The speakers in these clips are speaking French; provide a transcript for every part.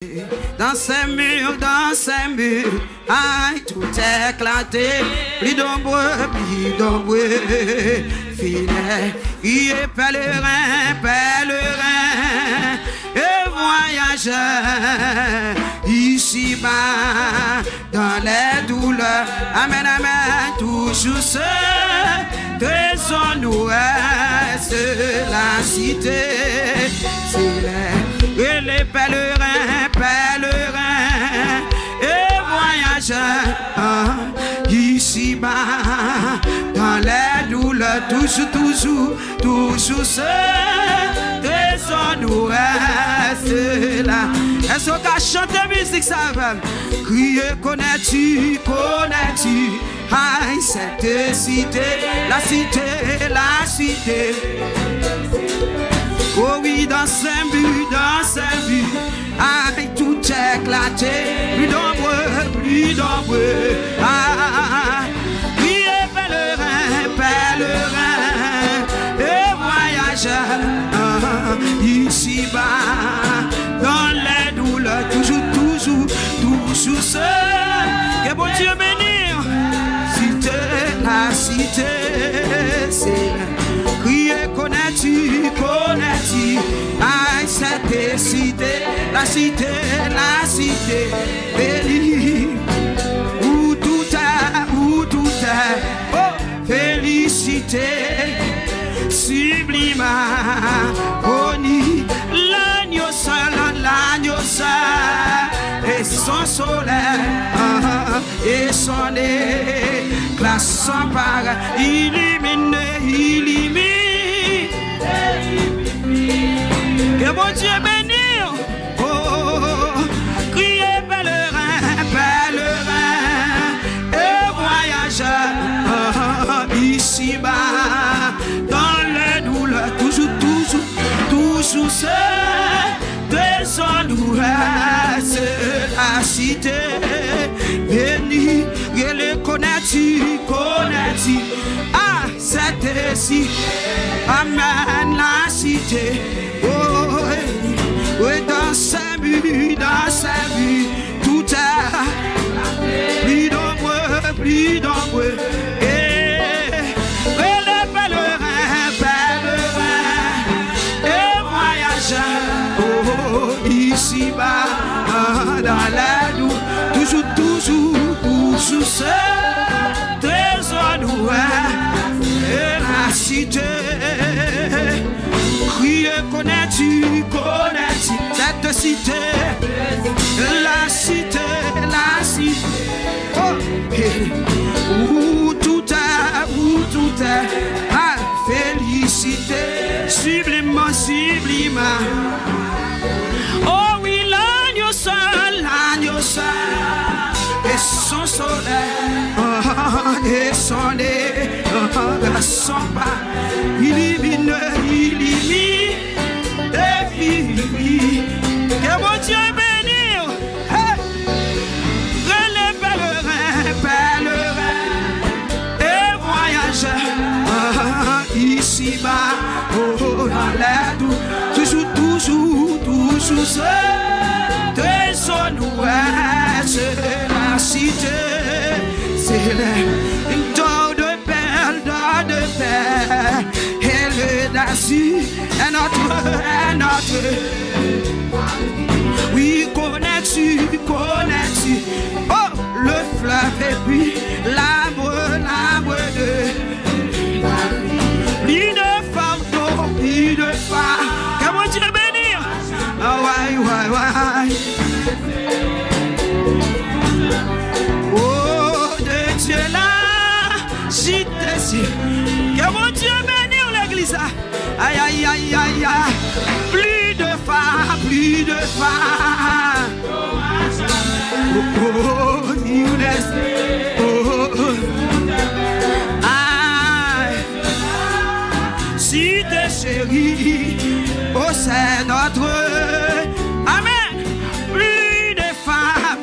Dans ces murs, aïe, tout éclaté. Plus d'ombreux, fidèle. Il est pèlerin, et voyageur. Ici-bas, dans les douleurs. Amen, amen, toujours seul. Trésor nous reste la cité. Et les pèlerins, et voyageurs, ici-bas, dans les douleurs, toujours seul, trésor nous reste là. Est-ce qu'on a chanté musique ça va? Crier, connais-tu, aïe, cette cité, la cité. Oh oui, dans ces buts, aïe, tout éclaté, plus nombreux, ah, priez pèlerin, et voyageurs, ici-bas, dans les douleurs, toujours seul, que bon Dieu bénir, la cité, c'est là. Crier, connais-tu, aïe, cette cité, la cité, bénie, où tout est, oh, félicité, sublime, honni, l'agneau seul, et son soleil, et son éclat sans pareil, illumine. Que bon Dieu bénir, oh, criez pèlerin, et voyageurs, ici-bas, dans les douleurs, toujours seul, trésor nous reste la cité, béni, et le connais-tu, ah, cette cité, amen, la cité, oh, oui, dans ses buts, tout est plus nombreux, et les pèlerins, et voyageurs, oh, ici-bas, dans la douleur, toujours seul, trésor nous et la cité. Crier, connais-tu, cette cité, la cité, oh, où tout est, ah, félicité, sublime, oh oui, l'agneau seul, et son soleil, et son nez, son pas, illumine, que mon Dieu bénir, les pèlerins, et voyageurs, ici-bas, oh, dans l'air, toujours seul, trésor nous reste la cité, c'est une dent de perles, et le daci, et notre, oui, connais-tu, oh, le fleuve et puis l'arbre de, plus de fardeau, que mon Dieu bénir, ah, ouais, oh, de Dieu là, j'étais si, que mon Dieu bénir l'église, aïe, plus de phare, oh, you laisse, oh, aïe, si t'es chéri, oh, c'est notre, amen, plus de phare,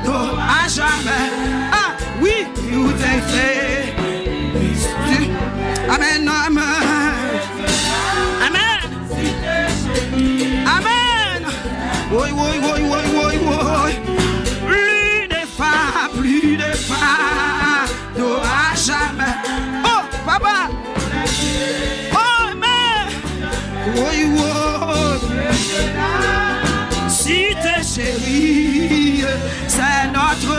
oh, à jamais, ah, oui, you t'es fait, amen, amen. Oui, oui, oui, oui, oui, oui. Plus de femmes, n'aura jamais. Oh, papa. Oh, mais. Oui, oui. Si t'es chérie, c'est notre.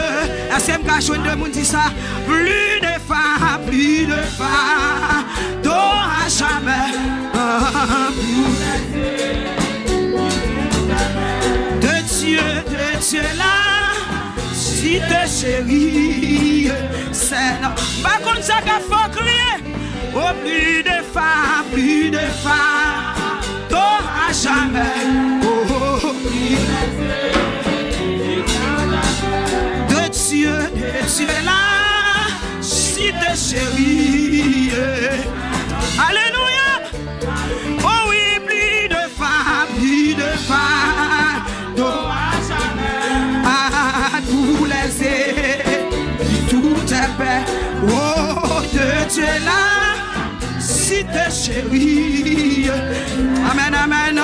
SMK Chouine de monde dit ça. Plus de femmes, n'aura jamais. De Dieu là. Si t'es chérie, c'est non. Par contre, ça qu'il faut crier. Oh, plus de femmes, t'auras jamais. Oh, de Dieu là. Si t'es chérie, alléluia. Oh oui, plus de femmes, t'auras jamais. Tous les tout est paix. Oh, de Dieu là, si t'es chérie. Amen, amen.